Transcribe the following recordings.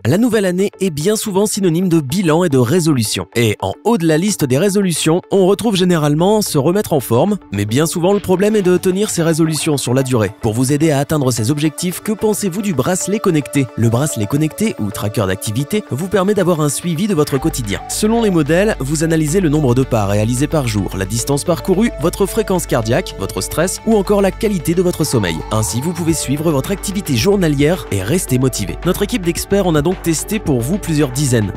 La nouvelle année est bien souvent synonyme de bilan et de résolution. Et en haut de la liste des résolutions, on retrouve généralement se remettre en forme, mais bien souvent le problème est de tenir ces résolutions sur la durée. Pour vous aider à atteindre ces objectifs, que pensez-vous du bracelet connecté? Le bracelet connecté, ou tracker d'activité, vous permet d'avoir un suivi de votre quotidien. Selon les modèles, vous analysez le nombre de pas réalisés par jour, la distance parcourue, votre fréquence cardiaque, votre stress ou encore la qualité de votre sommeil. Ainsi, vous pouvez suivre votre activité journalière et rester motivé. Notre équipe d'experts en a donc testé pour vous plusieurs dizaines.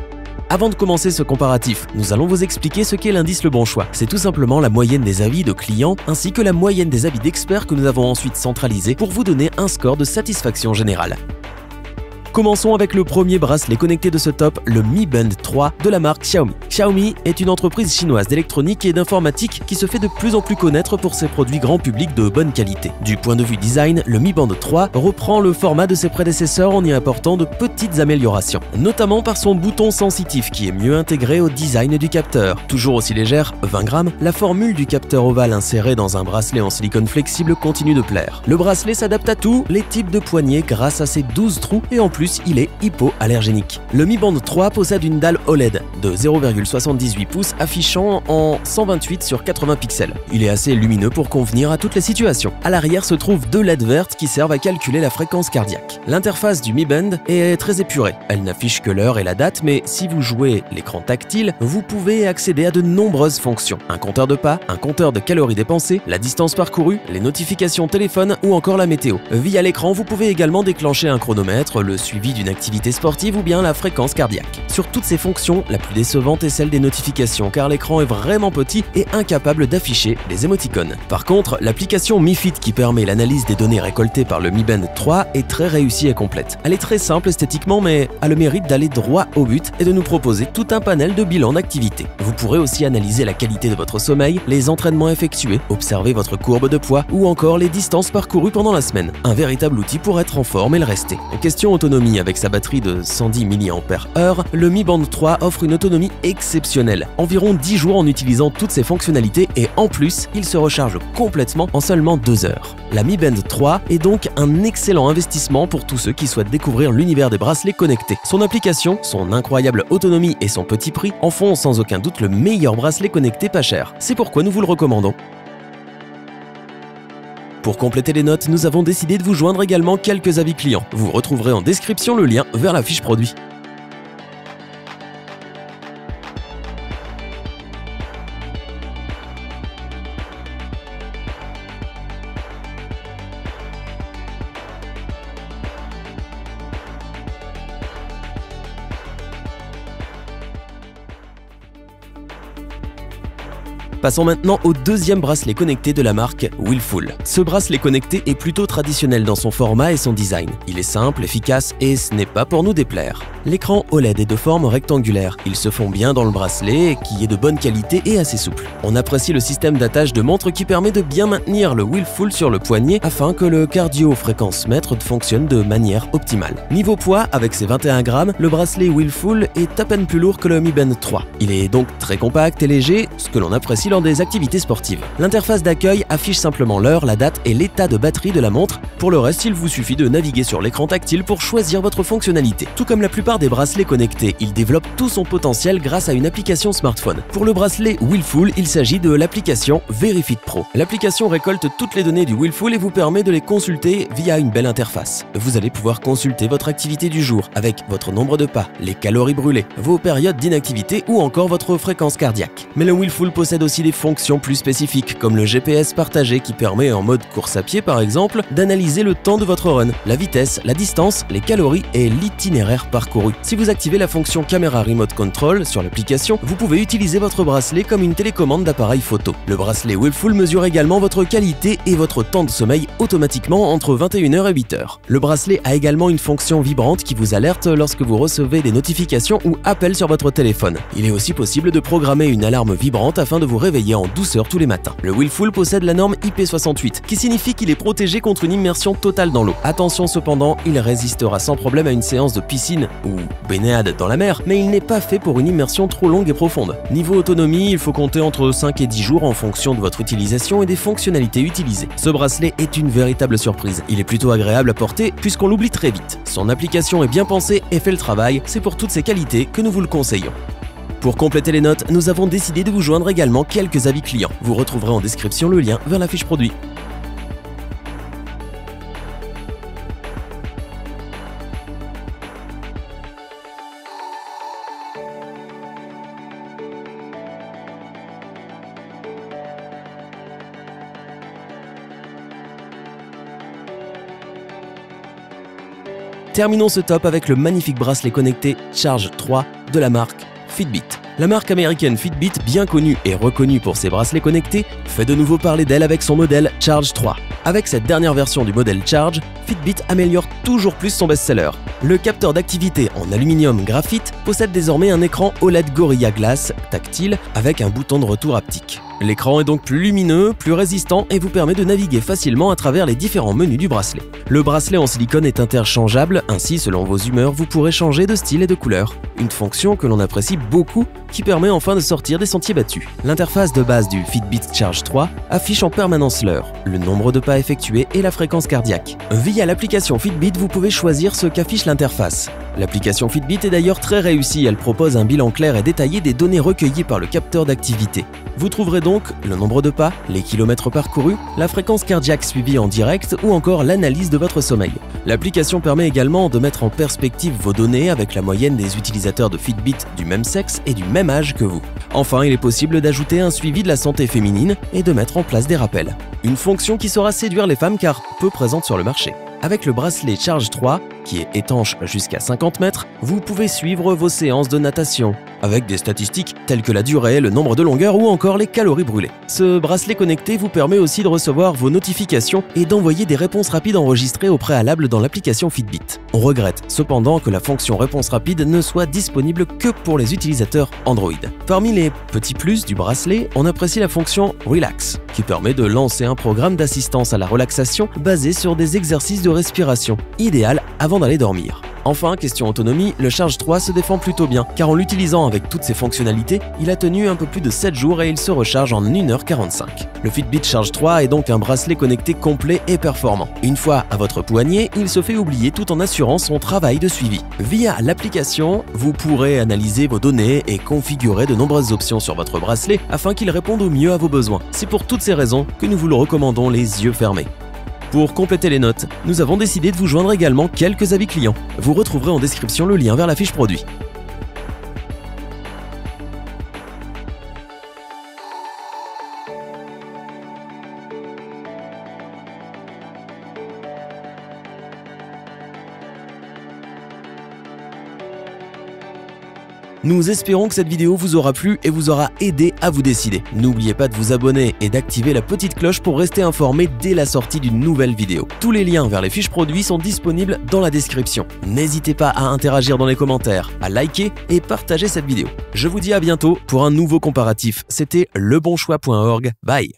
Avant de commencer ce comparatif, nous allons vous expliquer ce qu'est l'indice Le Bon Choix. C'est tout simplement la moyenne des avis de clients ainsi que la moyenne des avis d'experts que nous avons ensuite centralisé pour vous donner un score de satisfaction générale. Commençons avec le premier bracelet connecté de ce top, le Mi Band 3 de la marque Xiaomi. Xiaomi est une entreprise chinoise d'électronique et d'informatique qui se fait de plus en plus connaître pour ses produits grand public de bonne qualité. Du point de vue design, le Mi Band 3 reprend le format de ses prédécesseurs en y apportant de petites améliorations, notamment par son bouton sensitif qui est mieux intégré au design du capteur. Toujours aussi légère, 20 grammes, la formule du capteur ovale inséré dans un bracelet en silicone flexible continue de plaire. Le bracelet s'adapte à tous les types de poignets grâce à ses 12 trous et en plus il est hypoallergénique. Le Mi Band 3 possède une dalle OLED de 0,78 pouces affichant en 128 sur 80 pixels. Il est assez lumineux pour convenir à toutes les situations. À l'arrière se trouvent deux LED vertes qui servent à calculer la fréquence cardiaque. L'interface du Mi Band est très épurée. Elle n'affiche que l'heure et la date, mais si vous jouez l'écran tactile, vous pouvez accéder à de nombreuses fonctions. Un compteur de pas, un compteur de calories dépensées, la distance parcourue, les notifications téléphone ou encore la météo. Via l'écran, vous pouvez également déclencher un chronomètre, le suivi d'une activité sportive ou bien la fréquence cardiaque. Sur toutes ces fonctions, la plus décevante est celle des notifications car l'écran est vraiment petit et incapable d'afficher les émoticônes. Par contre, l'application Mi Fit qui permet l'analyse des données récoltées par le Mi Band 3 est très réussie et complète. Elle est très simple esthétiquement mais a le mérite d'aller droit au but et de nous proposer tout un panel de bilans d'activité. Vous pourrez aussi analyser la qualité de votre sommeil, les entraînements effectués, observer votre courbe de poids ou encore les distances parcourues pendant la semaine. Un véritable outil pour être en forme et le rester. Question autonomie. Avec sa batterie de 110 mAh, le Mi Band 3 offre une autonomie exceptionnelle. Environ 10 jours en utilisant toutes ses fonctionnalités et en plus, il se recharge complètement en seulement 2 heures. La Mi Band 3 est donc un excellent investissement pour tous ceux qui souhaitent découvrir l'univers des bracelets connectés. Son application, son incroyable autonomie et son petit prix en font sans aucun doute le meilleur bracelet connecté pas cher. C'est pourquoi nous vous le recommandons. Pour compléter les notes, nous avons décidé de vous joindre également quelques avis clients. Vous retrouverez en description le lien vers la fiche produit. Passons maintenant au deuxième bracelet connecté de la marque Willful. Ce bracelet connecté est plutôt traditionnel dans son format et son design. Il est simple, efficace et ce n'est pas pour nous déplaire. L'écran OLED est de forme rectangulaire. Il se fond bien dans le bracelet qui est de bonne qualité et assez souple. On apprécie le système d'attache de montre qui permet de bien maintenir le Willful sur le poignet afin que le cardio-fréquence-mètre fonctionne de manière optimale. Niveau poids, avec ses 21 grammes, le bracelet Willful est à peine plus lourd que le Mi Band 3. Il est donc très compact et léger, ce que l'on apprécie lors des activités sportives. L'interface d'accueil affiche simplement l'heure, la date et l'état de batterie de la montre. Pour le reste, il vous suffit de naviguer sur l'écran tactile pour choisir votre fonctionnalité. Tout comme la plupart des bracelets connectés, il développe tout son potentiel grâce à une application smartphone. Pour le bracelet Willful, il s'agit de l'application VeriFit Pro. L'application récolte toutes les données du Willful et vous permet de les consulter via une belle interface. Vous allez pouvoir consulter votre activité du jour avec votre nombre de pas, les calories brûlées, vos périodes d'inactivité ou encore votre fréquence cardiaque. Mais le Willful possède aussi des fonctions plus spécifiques comme le GPS partagé qui permet en mode course à pied par exemple d'analyser le temps de votre run, la vitesse, la distance, les calories et l'itinéraire parcouru. Si vous activez la fonction caméra remote control sur l'application, vous pouvez utiliser votre bracelet comme une télécommande d'appareil photo. Le bracelet Willful mesure également votre qualité et votre temps de sommeil automatiquement entre 21h et 8h. Le bracelet a également une fonction vibrante qui vous alerte lorsque vous recevez des notifications ou appels sur votre téléphone. Il est aussi possible de programmer une alarme vibrante afin de vous réveiller réveiller en douceur tous les matins. Le Willful possède la norme IP68, qui signifie qu'il est protégé contre une immersion totale dans l'eau. Attention cependant, il résistera sans problème à une séance de piscine ou baignade dans la mer, mais il n'est pas fait pour une immersion trop longue et profonde. Niveau autonomie, il faut compter entre 5 et 10 jours en fonction de votre utilisation et des fonctionnalités utilisées. Ce bracelet est une véritable surprise. Il est plutôt agréable à porter puisqu'on l'oublie très vite. Son application est bien pensée et fait le travail, c'est pour toutes ces qualités que nous vous le conseillons. Pour compléter les notes, nous avons décidé de vous joindre également quelques avis clients. Vous retrouverez en description le lien vers la fiche produit. Terminons ce top avec le magnifique bracelet connecté Charge 3 de la marque Fitbit. La marque américaine Fitbit, bien connue et reconnue pour ses bracelets connectés, fait de nouveau parler d'elle avec son modèle Charge 3. Avec cette dernière version du modèle Charge, Fitbit améliore toujours plus son best-seller. Le capteur d'activité en aluminium graphite possède désormais un écran OLED Gorilla Glass tactile avec un bouton de retour haptique. L'écran est donc plus lumineux, plus résistant et vous permet de naviguer facilement à travers les différents menus du bracelet. Le bracelet en silicone est interchangeable, ainsi selon vos humeurs, vous pourrez changer de style et de couleur. Une fonction que l'on apprécie beaucoup qui permet enfin de sortir des sentiers battus. L'interface de base du Fitbit Charge 3 affiche en permanence l'heure, le nombre de pas effectués et la fréquence cardiaque. Via l'application Fitbit, vous pouvez choisir ce qu'affiche l'interface. L'application Fitbit est d'ailleurs très réussie, elle propose un bilan clair et détaillé des données recueillies par le capteur d'activité. Vous trouverez donc le nombre de pas, les kilomètres parcourus, la fréquence cardiaque suivie en direct ou encore l'analyse de votre sommeil. L'application permet également de mettre en perspective vos données avec la moyenne des utilisateurs de Fitbit du même sexe et du même âge que vous. Enfin, il est possible d'ajouter un suivi de la santé féminine et de mettre en place des rappels. Une fonction qui saura séduire les femmes car peu présente sur le marché. Avec le bracelet Charge 3, qui est étanche jusqu'à 50 mètres, vous pouvez suivre vos séances de natation, avec des statistiques telles que la durée, le nombre de longueurs ou encore les calories brûlées. Ce bracelet connecté vous permet aussi de recevoir vos notifications et d'envoyer des réponses rapides enregistrées au préalable dans l'application Fitbit. On regrette cependant que la fonction réponse rapide ne soit disponible que pour les utilisateurs Android. Parmi les petits plus du bracelet, on apprécie la fonction Relax, qui permet de lancer un programme d'assistance à la relaxation basé sur des exercices de respiration, idéal avant d'aller dormir. Enfin, question autonomie, le Charge 3 se défend plutôt bien, car en l'utilisant avec toutes ses fonctionnalités, il a tenu un peu plus de 7 jours et il se recharge en 1h45. Le Fitbit Charge 3 est donc un bracelet connecté complet et performant. Une fois à votre poignet, il se fait oublier tout en assurant son travail de suivi. Via l'application, vous pourrez analyser vos données et configurer de nombreuses options sur votre bracelet afin qu'il réponde au mieux à vos besoins. C'est pour toutes ces raisons que nous vous le recommandons les yeux fermés. Pour compléter les notes, nous avons décidé de vous joindre également quelques avis clients. Vous retrouverez en description le lien vers la fiche produit. Nous espérons que cette vidéo vous aura plu et vous aura aidé à vous décider. N'oubliez pas de vous abonner et d'activer la petite cloche pour rester informé dès la sortie d'une nouvelle vidéo. Tous les liens vers les fiches produits sont disponibles dans la description. N'hésitez pas à interagir dans les commentaires, à liker et partager cette vidéo. Je vous dis à bientôt pour un nouveau comparatif. C'était lebonchoix.org. Bye!